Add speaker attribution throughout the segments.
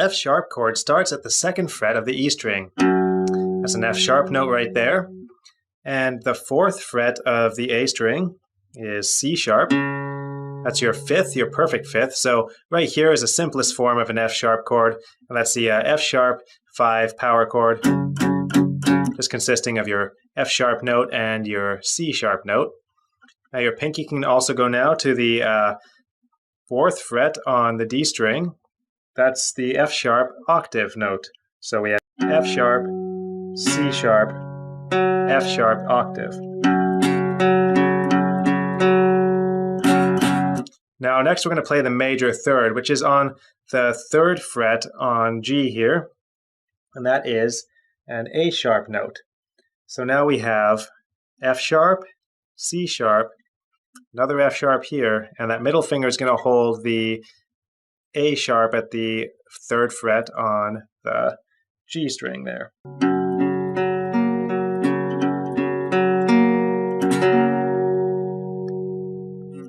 Speaker 1: F sharp chord starts at the second fret of the E string. That's an F sharp note right there. And the fourth fret of the A string is C sharp. That's your fifth, your perfect fifth. So right here is the simplest form of an F sharp chord. And that's the F sharp 5 power chord, just consisting of your F sharp note and your C sharp note. Now your pinky can also go now to the fourth fret on the D string. That's the F sharp octave note. So we have F sharp, C sharp, F sharp octave. Now next we're going to play the major third, which is on the third fret on G here, and that is an A sharp note. So now we have F sharp, C sharp, another F sharp here, and that middle finger is going to hold the A sharp at the third fret on the G string there.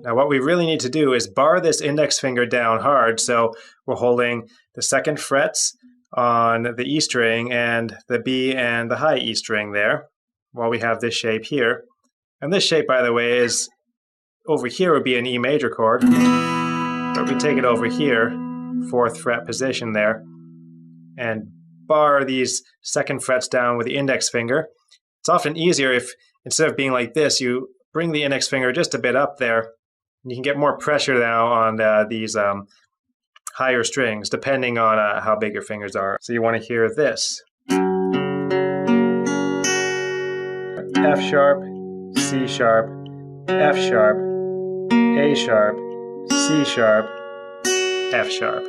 Speaker 1: Now what we really need to do is bar this index finger down hard, so we're holding the second frets on the E string and the B and the high E string there, while we have this shape here. And this shape, by the way, is over here would be an E major chord, but we take it over here, fourth fret position there, and bar these second frets down with the index finger. It's often easier if, instead of being like this, you bring the index finger just a bit up there. You can get more pressure now on these higher strings, depending on how big your fingers are. So you want to hear this. F sharp, C sharp, F sharp, A sharp, C sharp, F sharp.